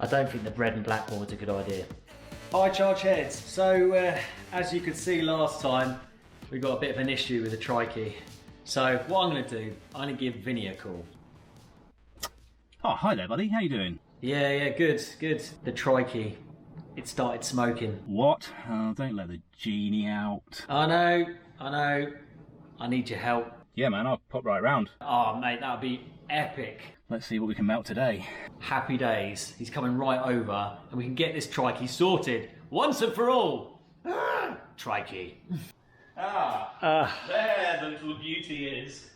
I don't think the red and black one was a good idea. Hi Chargeheads. So as you could see last time, we got a bit of an issue with the Trikee. So what I'm going to do, I'm going to give Vinny a call. Oh, hi there, buddy. How you doing? Yeah, good. The Trikee, it started smoking. What? Oh, don't let the genie out. I know. I need your help. Yeah, man, I'll pop right round. Oh, mate, that would be epic. Let's see what we can melt today. Happy days. He's coming right over, and we can get this Trikee sorted once and for all. Trikee. There the little beauty is.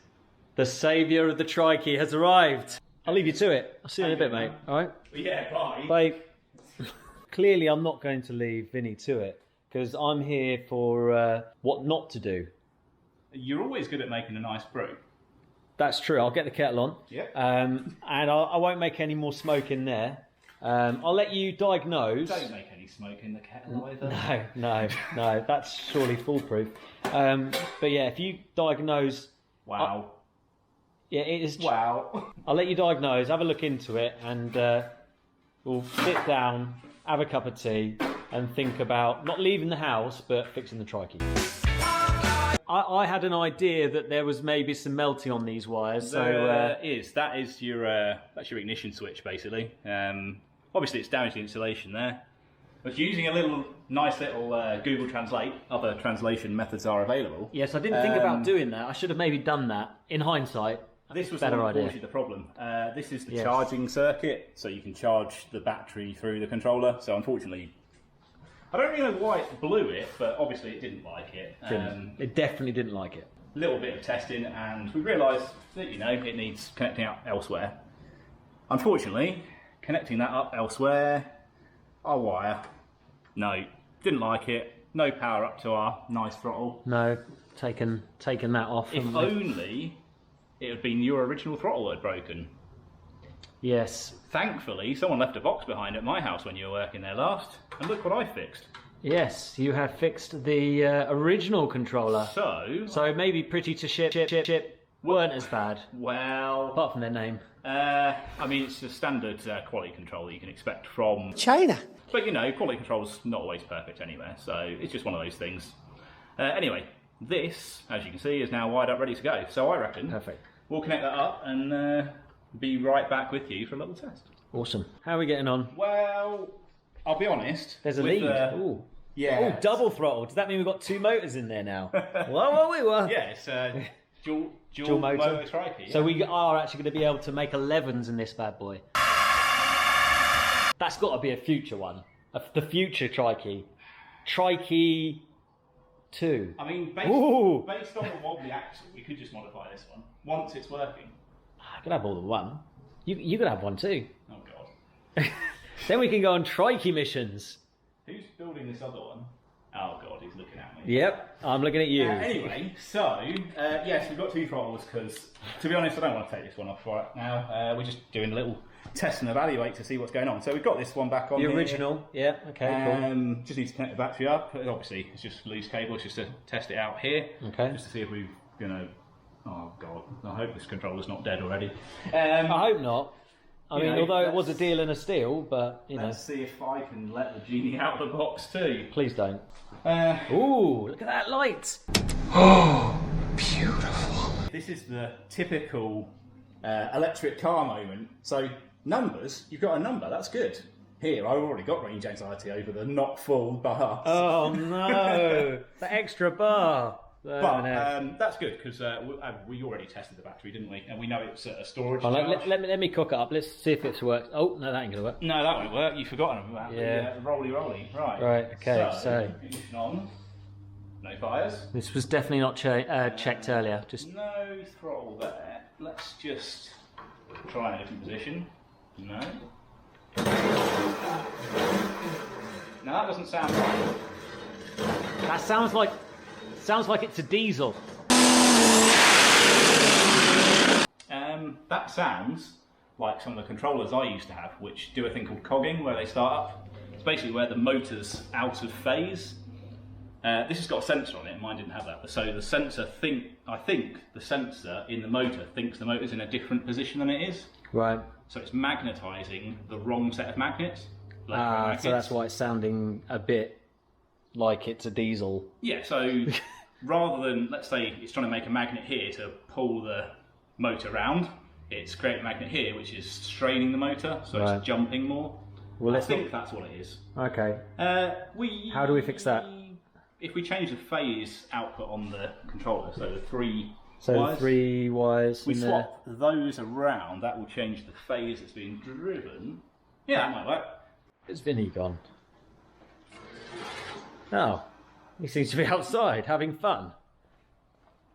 The saviour of the Trikee has arrived. I'll leave you to it. I'll see you in a bit, mate. All right? Yeah, bye. Bye. Clearly, I'm not going to leave Vinny to it, because I'm here for what not to do. You're always good at making a nice brew. That's true. I'll get the kettle on. Yeah. And I won't make any more smoke in there. I'll let you diagnose. Don't make any smoke in the kettle either. No. That's surely foolproof. But yeah, if you diagnose. Wow. Yeah, it is. Wow. I'll let you diagnose. Have a look into it, and we'll sit down, have a cup of tea, and think about not leaving the house, but fixing the Trikee. I had an idea that there was maybe some melting on these wires. That is your that's your ignition switch basically. Obviously it's damaged the insulation there. But using a nice little Google Translate, other translation methods are available. Yes, I didn't think about doing that. I should have maybe done that. In hindsight, this was better idea. Unfortunately the problem. This is the Yes. charging circuit, so you can charge the battery through the controller. So unfortunately, I don't really know why it blew it, but obviously it didn't like it. It definitely didn't like it. Little bit of testing, and we realised that it needs connecting up elsewhere. Unfortunately, connecting that up elsewhere, our wire, no, didn't like it. No power up to our nice throttle. No, taken that off. If only it had been your original throttle that had broken. Yes. Thankfully, someone left a box behind at my house when you were working there last, and look what I fixed. Yes, you have fixed the original controller. So maybe Pretty to Ship weren't as bad. Well, apart from their name. I mean, it's a standard quality control that you can expect from China. But you know, quality control's not always perfect anywhere, so it's just one of those things. Anyway, this, as you can see, is now wired up, ready to go. So I reckon we'll connect that up and be right back with you for a little test. Awesome. How are we getting on? Well, I'll be honest. There's a lead. Ooh. Yeah. Oh, double throttle. Does that mean we've got two motors in there now? Whoa. Yeah, it's dual motor Trikee. So we are actually going to be able to make 11s in this bad boy. That's got to be a future one. The future Trikee. Trikee 2. I mean, based on the wobbly axle, we could just modify this one once it's working. I could have all the one. You could have one too. Oh god. Then we can go on Trikee missions. Who's building this other one? Oh god, he's looking at me. Yep, I'm looking at you. Anyway, so yes, we've got two throttles because, to be honest, I don't want to take this one off right now. We're just doing a little test and evaluate to see what's going on. So we've got this one back on the original. Yeah. Okay. Cool. Just need to connect the battery up. Obviously, it's just loose cables just to test it out here. Okay. Just to see if we've, oh god, I hope this controller's not dead already. I hope not. I mean, although it was a deal in a steal, but you know. Let's see if I can let the genie out of the box too. Please don't. Ooh, look at that light! Oh, beautiful. This is the typical electric car moment. So numbers, you've got a number. That's good. Here, I've already got range anxiety over the not full bar. Oh no, the extra bar. But that's good because we already tested the battery, didn't we? And we know it's a storage charge. Let me cook it up. Let's see if it's worked. Oh no, that ain't gonna work. No, that won't work. You've forgotten about the rolly. Right. Right. Okay. So ignition on. No fires. This was definitely not checked earlier. Just no throttle there. Let's just try a different position. No. No, that doesn't sound right. That sounds like it's a diesel. That sounds like some of the controllers I used to have, which do a thing called cogging, where they start up. It's basically where the motor's out of phase. This has got a sensor on it, and mine didn't have that. So the sensor I think the sensor in the motor thinks the motor's in a different position than it is. Right. So it's magnetising the wrong set of magnets. So that's why it's sounding a bit like it's a diesel. Yeah, so rather than, let's say it's trying to make a magnet here to pull the motor round, it's creating a magnet here which is straining the motor, so Right. it's jumping more. Well, I think that's what it is. Okay. How do we fix that? If we change the phase output on the controller, so the three So wires, 3 wires. we in there. swap those around, that will change the phase that's being driven. Yeah, that might work. Is Vinny gone? Oh, he seems to be outside having fun.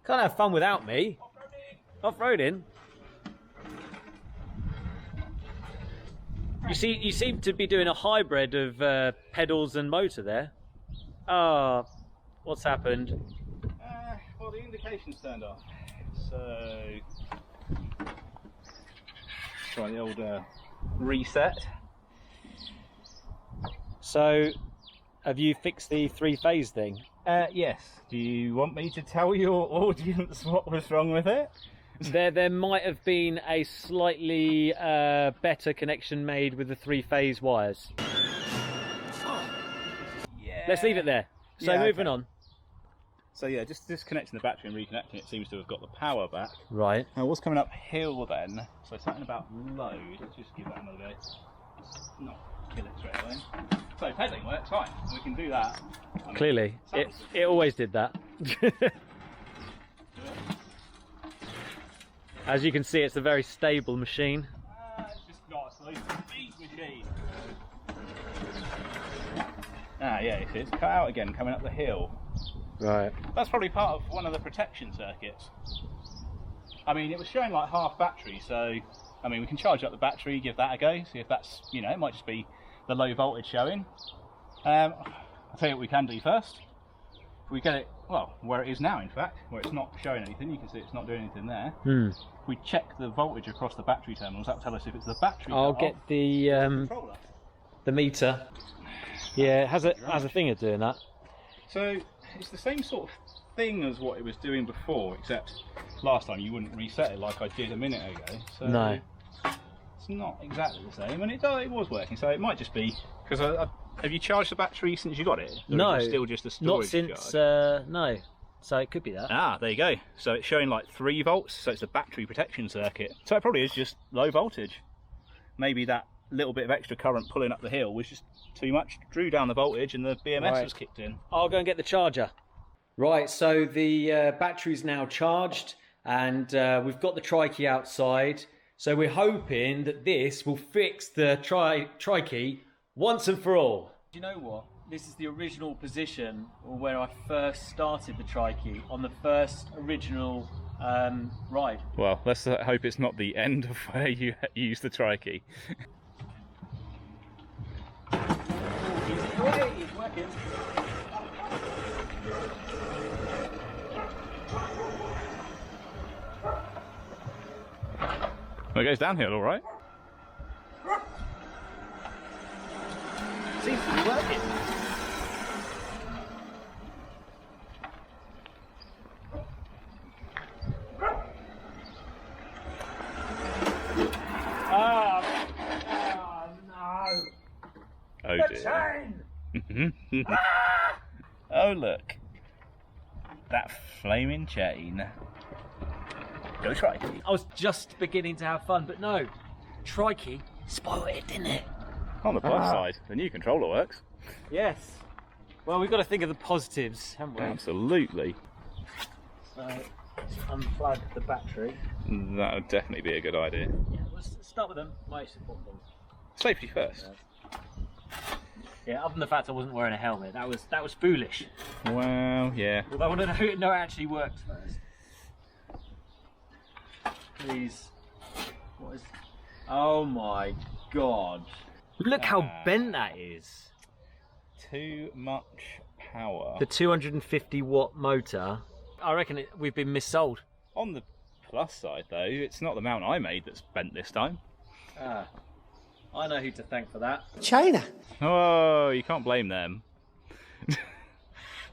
Can't have fun without me. Off-roading. You seem to be doing a hybrid of pedals and motor there. Ah, what's happened? Well, the indication's turned off. So, try the old reset. So, have you fixed the 3-phase thing? Yes. Do you want me to tell your audience what was wrong with it? There might have been a slightly better connection made with the 3-phase wires. Yeah. Let's leave it there. So Yeah, moving okay. on. So yeah, just disconnecting the battery and reconnecting it seems to have got the power back. Right. Now what's coming uphill then? So something about load. Let's just give that another go. Not kill it straight away. So pedaling works fine. We can do that. I mean, Clearly, it always did that. As you can see, it's a very stable machine. It's just not a slow speed machine. Ah, yeah, it is. Cut out again, coming up the hill. Right. That's probably part of one of the protection circuits. I mean, it was showing like half battery, so I mean, we can charge up the battery, give that a go, see if that's, you know, it might just be the low voltage showing. I'll tell you what we can do first. If we get it, well, where it is now, in fact, where it's not showing anything, you can see it's not doing anything there. If we check the voltage across the battery terminals, that'll tell us if it's the battery. I'll get the meter. Yeah, it has a thing of doing that. So it's the same sort of thing as what it was doing before, except last time you wouldn't reset it like I did a minute ago. So No. it's not exactly the same, and it was working. So it might just be because have you charged the battery since you got it? Or No, is it still just a not storage since. charge? No, so it could be that. Ah, there you go. So it's showing like 3 volts. So it's a battery protection circuit. So it probably is just low voltage. Maybe that little bit of extra current pulling up the hill was just too much. Drew down the voltage, and the BMS was kicked in. I'll go and get the charger. Right, so the battery's now charged, and we've got the Trikee outside. So we're hoping that this will fix the Trikee once and for all. Do you know what? This is the original position where I first started the Trikee on the first original ride. Well, let's hope it's not the end of where you use the Trikee. It's working. Well, it goes downhill, all right. Seems to be working. Oh dear. Oh look, that flaming chain. Go Trikee. I was just beginning to have fun, but no. Trikee spoiled it, didn't it? On the plus side, the new controller works. Yes. Well, we've got to think of the positives, haven't we? Absolutely. So, let's unplug the battery. That would definitely be a good idea. Yeah, let's start with them. Most important things. Safety first. Yeah, other than the fact I wasn't wearing a helmet, that was foolish. Well, yeah. Although I want to know it actually works first. Please. What is? Oh my god! Look how bent that is. Too much power. The 250 watt motor. I reckon we've been missold. On the plus side, though, it's not the mount I made that's bent this time. Ah, I know who to thank for that. China. Oh, you can't blame them.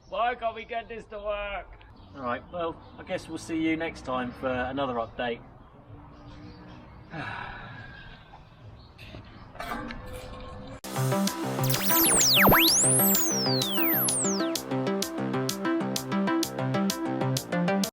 Why can't we get this to work? Alright, well, I guess we'll see you next time for another update.